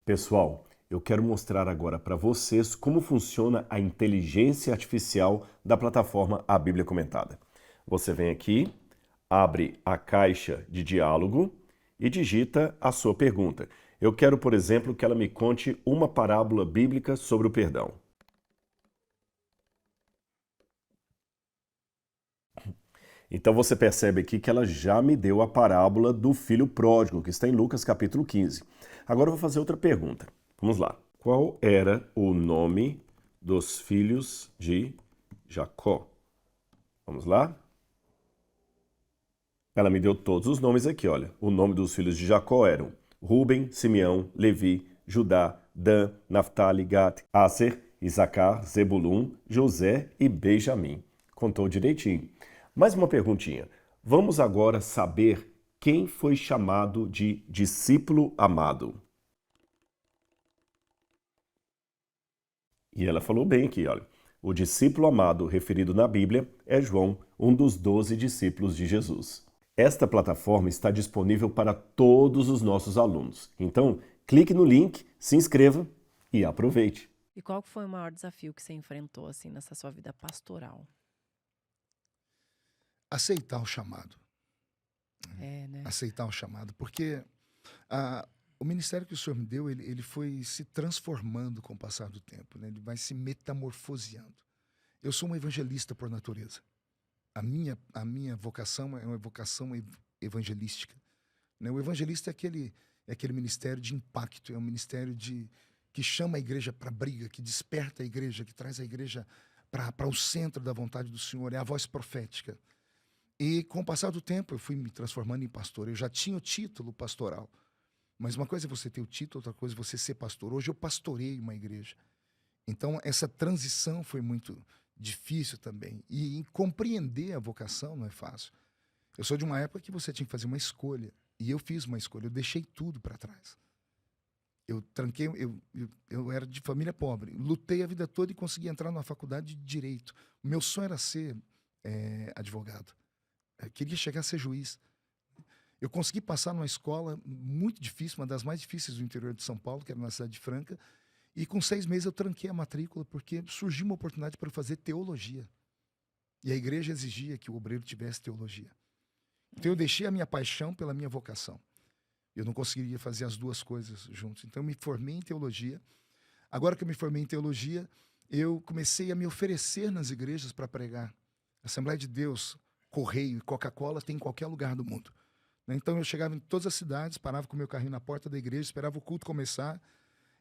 Pessoal, eu quero mostrar agora para vocês como funciona a inteligência artificial da plataforma A Bíblia Comentada. Você vem aqui, abre a caixa de diálogo e digita a sua pergunta. Eu quero, por exemplo, que ela me conte uma parábola bíblica sobre o perdão. Então você percebe aqui que ela já me deu a parábola do filho pródigo, que está em Lucas capítulo 15. Agora eu vou fazer outra pergunta. Vamos lá. Qual era o nome dos filhos de Jacó? Vamos lá? Ela me deu todos os nomes aqui, olha. O nome dos filhos de Jacó eram Ruben, Simeão, Levi, Judá, Dan, Naphtali, Gad, Aser, Isacar, Zebulun, José e Benjamim. Contou direitinho. Mais uma perguntinha. Vamos agora saber quem foi chamado de discípulo amado. E ela falou bem aqui, olha. O discípulo amado referido na Bíblia é João, um dos 12 discípulos de Jesus. Esta plataforma está disponível para todos os nossos alunos. Então, clique no link, se inscreva e aproveite. E qual foi o maior desafio que você enfrentou assim nessa sua vida pastoral? Aceitar o chamado. Né? Aceitar o chamado, porque o ministério que o Senhor me deu, ele foi se transformando com o passar do tempo, né? Ele vai se metamorfoseando. Eu sou um evangelista por natureza. A minha vocação é uma vocação evangelística, né? O evangelista é aquele ministério de impacto, é um ministério que chama a igreja para a briga, que desperta a igreja, que traz a igreja para o centro da vontade do Senhor, é a voz profética. E com o passar do tempo eu fui me transformando em pastor. Eu já tinha o título pastoral, mas uma coisa é você ter o título, outra coisa é você ser pastor. Hoje eu pastorei uma igreja. Então essa transição foi muito difícil também. E compreender a vocação não é fácil. Eu sou de uma época que você tinha que fazer uma escolha. E eu fiz uma escolha, eu deixei tudo para trás. Eu tranquei, eu era de família pobre. Lutei a vida toda e consegui entrar numa faculdade de Direito. O meu sonho era ser advogado. Eu queria chegar a ser juiz. Eu consegui passar numa escola muito difícil, uma das mais difíceis do interior de São Paulo, que era na cidade de Franca, e com 6 meses eu tranquei a matrícula porque surgiu uma oportunidade para eu fazer teologia. E a igreja exigia que o obreiro tivesse teologia. Então eu deixei a minha paixão pela minha vocação. Eu não conseguiria fazer as duas coisas juntos. Então eu me formei em teologia. Agora que eu me formei em teologia, eu comecei a me oferecer nas igrejas para pregar. Assembleia de Deus, Correio e Coca-Cola tem em qualquer lugar do mundo. Então eu chegava em todas as cidades, parava com o meu carrinho na porta da igreja, esperava o culto começar,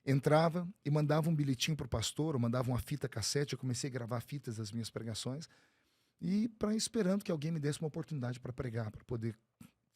entrava e mandava um bilhetinho para o pastor, ou mandava uma fita cassete. Eu comecei a gravar fitas das minhas pregações e esperando que alguém me desse uma oportunidade para pregar, para poder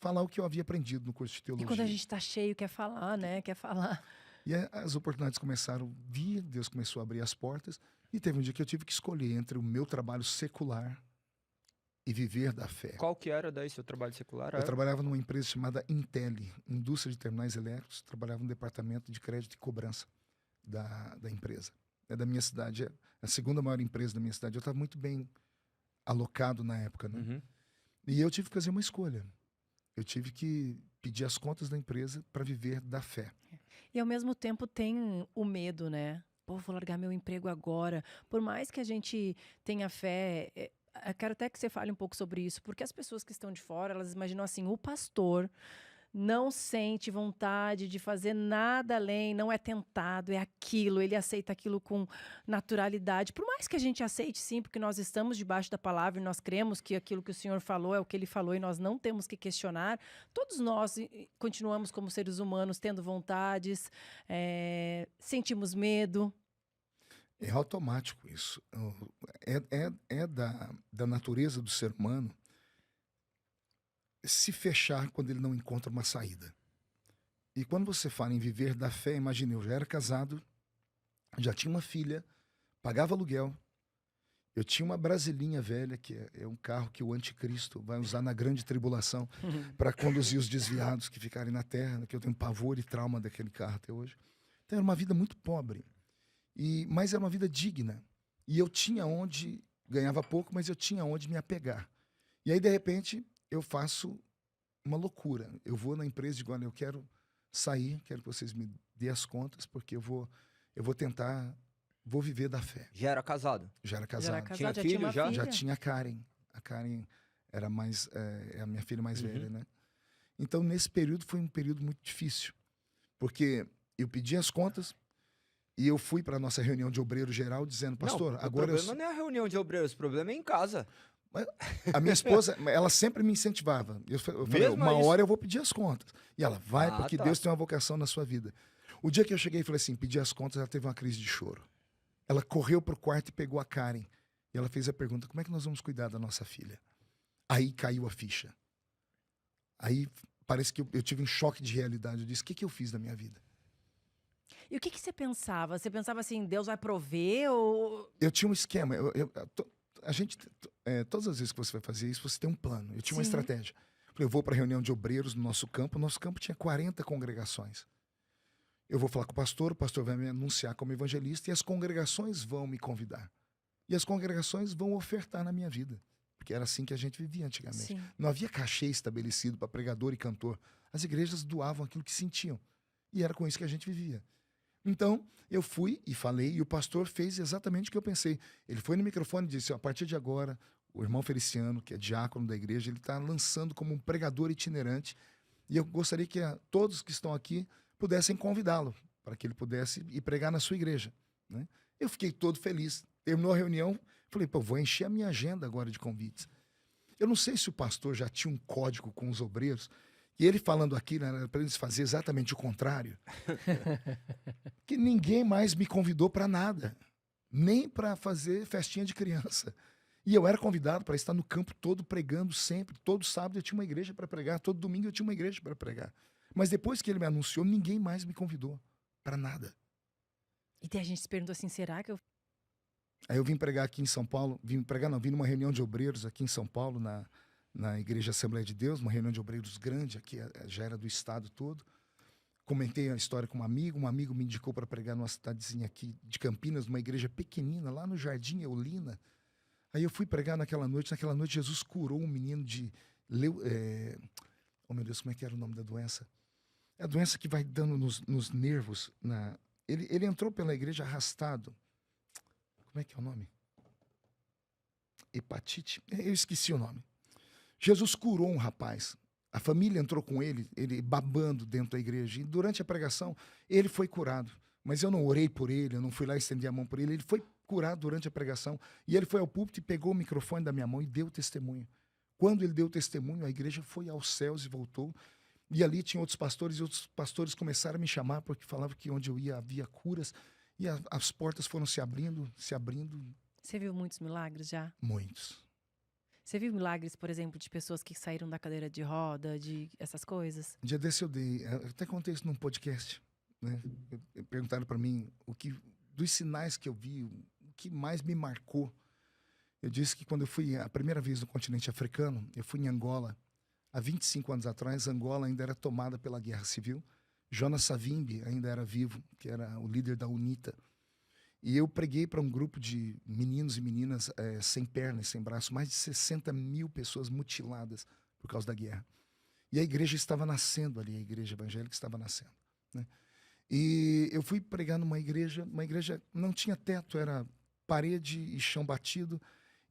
falar o que eu havia aprendido no curso de teologia. E quando a gente está cheio, quer falar, né? Quer falar. E as oportunidades começaram a vir, Deus começou a abrir as portas, e teve um dia que eu tive que escolher entre o meu trabalho secular e viver da fé. Qual que era daí seu trabalho secular? Eu trabalhava numa empresa chamada Intel, Indústria de Terminais Elétricos, trabalhava no departamento de crédito e cobrança da empresa. É da minha cidade, é a segunda maior empresa da minha cidade. Eu estava muito bem alocado na época, né? Uhum. E eu tive que fazer uma escolha. Eu tive que pedir as contas da empresa para viver da fé. E ao mesmo tempo tem o medo, né? Pô, vou largar meu emprego agora. Por mais que a gente tenha fé, eu quero até que você fale um pouco sobre isso, porque as pessoas que estão de fora, elas imaginam assim, o pastor não sente vontade de fazer nada além, não é tentado, é aquilo, ele aceita aquilo com naturalidade. Por mais que a gente aceite, sim, porque nós estamos debaixo da palavra e nós cremos que aquilo que o Senhor falou é o que Ele falou e nós não temos que questionar, todos nós continuamos como seres humanos tendo vontades, sentimos medo. É automático isso. É da natureza do ser humano se fechar quando ele não encontra uma saída. E quando você fala em viver da fé, imagine, eu já era casado, já tinha uma filha, pagava aluguel, eu tinha uma brasilinha velha, que é um carro que o anticristo vai usar na grande tribulação para conduzir os desviados que ficarem na terra, que eu tenho pavor e trauma daquele carro até hoje. Então era uma vida muito pobre, mas era uma vida digna. E eu tinha onde, ganhava pouco, mas eu tinha onde me apegar. E aí, de repente, eu faço uma loucura. Eu vou na empresa e digo, olha, eu quero sair, quero que vocês me dêem as contas, porque eu vou tentar, vou viver da fé. Já era casado? Já era Já era casado. casado, Tinha já filho tinha uma já? filha. Já tinha a Karen. A Karen era é a minha filha mais velha, né? Então, nesse período, foi um período muito difícil. Porque eu pedi as contas e eu fui para a nossa reunião de obreiro geral dizendo, pastor, Não, agora o problema não é a reunião de obreiros, o problema é em casa. A minha esposa, ela sempre me incentivava. Eu falei, Mesmo uma isso? hora eu vou pedir as contas. E ela, vai, Ah, porque tá. Deus tem uma vocação na sua vida. O dia que eu cheguei e falei assim, pedi as contas, ela teve uma crise de choro. Ela correu pro quarto e pegou a Karen. E ela fez a pergunta, como é que nós vamos cuidar da nossa filha? Aí caiu a ficha. Aí parece que eu tive um choque de realidade. Eu disse, o que eu fiz na minha vida? E o que você pensava? Você pensava assim, Deus vai prover ou... Eu tinha um esquema. A gente, todas as vezes que você vai fazer isso, você tem um plano. Eu tinha uma Sim. estratégia. Eu vou para a reunião de obreiros no nosso campo. O nosso campo tinha 40 congregações. Eu vou falar com o pastor vai me anunciar como evangelista e as congregações vão me convidar. E as congregações vão ofertar na minha vida. Porque era assim que a gente vivia antigamente. Sim. Não havia cachê estabelecido para pregador e cantor. As igrejas doavam aquilo que sentiam. E era com isso que a gente vivia. Então, eu fui e falei, e o pastor fez exatamente o que eu pensei. Ele foi no microfone e disse, a partir de agora, o irmão Feliciano, que é diácono da igreja, ele está lançando como um pregador itinerante, e eu gostaria que todos que estão aqui pudessem convidá-lo, para que ele pudesse ir pregar na sua igreja, né? Eu fiquei todo feliz. Terminou a reunião, falei, pô, vou encher a minha agenda agora de convites. Eu não sei se o pastor já tinha um código com os obreiros, e ele falando aqui, né, para eles fazerem exatamente o contrário, que ninguém mais me convidou para nada, nem para fazer festinha de criança. E eu era convidado para estar no campo todo pregando sempre. Todo sábado eu tinha uma igreja para pregar, todo domingo eu tinha uma igreja para pregar. Mas depois que ele me anunciou, ninguém mais me convidou para nada. E daí a gente se perguntou assim, será que eu... Aí eu vim pregar aqui em São Paulo, vim numa reunião de obreiros aqui em São Paulo, na Igreja Assembleia de Deus, uma reunião de obreiros grande, aqui já era do estado todo. Comentei a história com um amigo me indicou para pregar numa cidadezinha aqui de Campinas, numa igreja pequenina, lá no Jardim Eulina. Aí eu fui pregar naquela noite Jesus curou um menino de... Oh meu Deus, como é que era o nome da doença? É a doença que vai dando nos nervos. Ele entrou pela igreja arrastado. Como é que é o nome? Hepatite? Eu esqueci o nome. Jesus curou um rapaz. A família entrou com ele babando dentro da igreja. E durante a pregação, ele foi curado. Mas eu não orei por ele, eu não fui lá estender a mão por ele. Ele foi curado durante a pregação. E ele foi ao púlpito e pegou o microfone da minha mão e deu testemunho. Quando ele deu testemunho, a igreja foi aos céus e voltou. E ali tinha outros pastores, e outros pastores começaram a me chamar, porque falavam que onde eu ia havia curas. E as portas foram se abrindo, se abrindo. Você viu muitos milagres já? Muitos. Você viu milagres, por exemplo, de pessoas que saíram da cadeira de roda, de essas coisas? Um dia desse eu até contei isso num podcast, né? Perguntaram para mim dos sinais que eu vi, o que mais me marcou. Eu disse que quando eu fui a primeira vez no continente africano, eu fui em Angola, há 25 anos atrás. Angola ainda era tomada pela guerra civil. Jonas Savimbi ainda era vivo, que era o líder da UNITA. E eu preguei para um grupo de meninos e meninas sem pernas, sem braços, mais de 60 mil pessoas mutiladas por causa da guerra. E a igreja estava nascendo ali, a igreja evangélica estava nascendo, né? E eu fui pregar numa igreja não tinha teto, era parede e chão batido,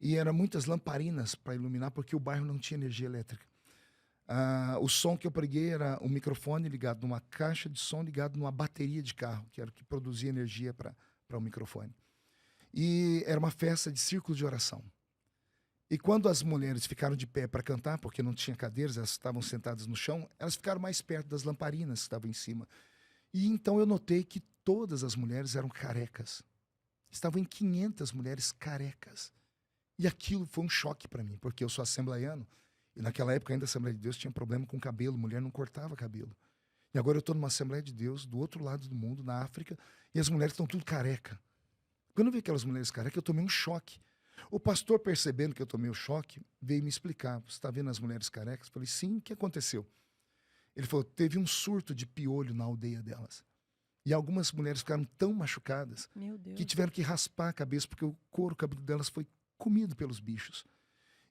e eram muitas lamparinas para iluminar, porque o bairro não tinha energia elétrica. O som que eu preguei era um microfone ligado numa caixa de som ligado numa bateria de carro, que era o que produzia energia para o microfone. E era uma festa de círculo de oração. E quando as mulheres ficaram de pé para cantar, porque não tinha cadeiras, elas estavam sentadas no chão, elas ficaram mais perto das lamparinas que estavam em cima. E então eu notei que todas as mulheres eram carecas. Estavam em 500 mulheres carecas. E aquilo foi um choque para mim, porque eu sou assembleiano, e naquela época ainda a Assembleia de Deus tinha problema com cabelo, mulher não cortava cabelo. E agora eu estou numa Assembleia de Deus, do outro lado do mundo, na África, e as mulheres estão tudo careca. Quando eu vi aquelas mulheres carecas, eu tomei um choque. O pastor, percebendo que eu tomei o choque, veio me explicar. Você está vendo as mulheres carecas? Eu falei, sim, o que aconteceu? Ele falou, teve um surto de piolho na aldeia delas. E algumas mulheres ficaram tão machucadas Meu Deus. que tiveram que raspar a cabeça, porque o couro cabelo delas foi comido pelos bichos.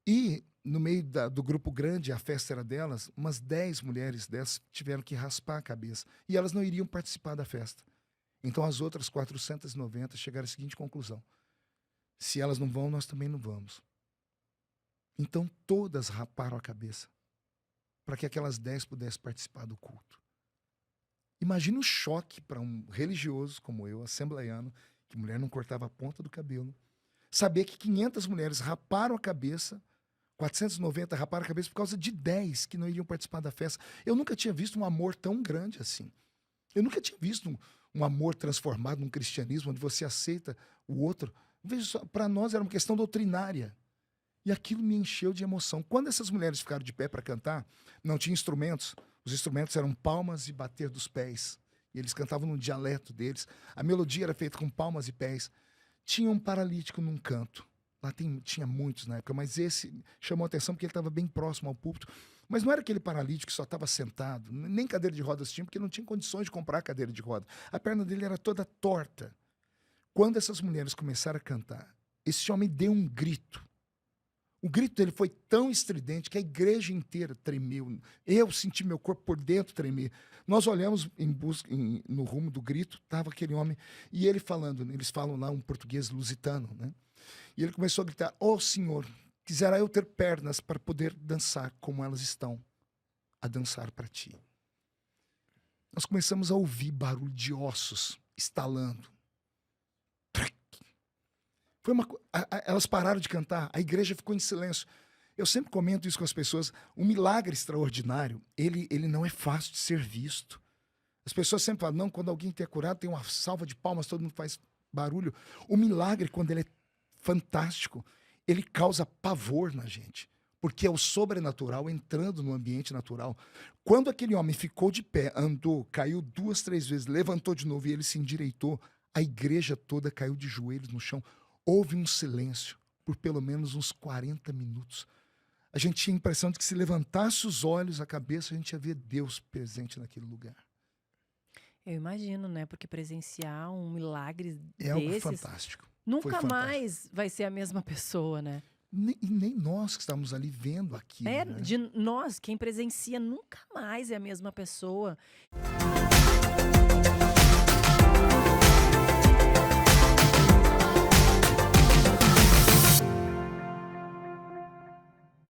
E no meio do grupo grande, a festa era delas, umas 10 mulheres dessas tiveram que raspar a cabeça. E elas não iriam participar da festa. Então as outras 490 chegaram à seguinte conclusão: se elas não vão, nós também não vamos. Então todas raparam a cabeça para que aquelas 10 pudessem participar do culto. Imagina o choque para um religioso como eu, assembleiano, que mulher não cortava a ponta do cabelo, saber que 500 mulheres raparam a cabeça, 490 raparam a cabeça por causa de 10 que não iriam participar da festa. Eu nunca tinha visto um amor tão grande assim. Eu nunca tinha visto um amor transformado num cristianismo onde você aceita o outro. Veja só, para nós era uma questão doutrinária. E aquilo me encheu de emoção. Quando essas mulheres ficaram de pé para cantar, não tinha instrumentos. Os instrumentos eram palmas e bater dos pés. E eles cantavam no dialeto deles. A melodia era feita com palmas e pés. Tinha um paralítico num canto. Lá tinha muitos na época, mas esse chamou a atenção porque ele estava bem próximo ao púlpito. Mas não era aquele paralítico que só estava sentado. Nem cadeira de rodas tinha, porque não tinha condições de comprar cadeira de roda. A perna dele era toda torta. Quando essas mulheres começaram a cantar, esse homem deu um grito. O grito dele foi tão estridente que a igreja inteira tremeu. Eu senti meu corpo por dentro tremer. Nós olhamos no rumo do grito, estava aquele homem, e ele falando, eles falam lá um português lusitano, né? E ele começou a gritar: "Ó Senhor, quisera eu ter pernas para poder dançar como elas estão a dançar para ti." Nós começamos a ouvir barulho de ossos estalando. Elas pararam de cantar, a igreja ficou em silêncio. Eu sempre comento isso com as pessoas. Um milagre extraordinário, ele não é fácil de ser visto. As pessoas sempre falam: não, quando alguém é curado, tem uma salva de palmas, todo mundo faz barulho. O milagre, quando ele é fantástico, ele causa pavor na gente, porque é o sobrenatural entrando no ambiente natural. Quando aquele homem ficou de pé, andou, caiu 2, 3 vezes, levantou de novo e ele se endireitou, a igreja toda caiu de joelhos no chão. Houve um silêncio por pelo menos uns 40 minutos. A gente tinha a impressão de que se levantasse os olhos, a cabeça, a gente ia ver Deus presente naquele lugar. Eu imagino, né? Porque presenciar um milagre É algo desses fantástico. nunca fantástico. mais vai ser a mesma pessoa, né? Nem nós que estávamos ali vendo aquilo. É, né? de nós, quem presencia nunca mais é a mesma pessoa.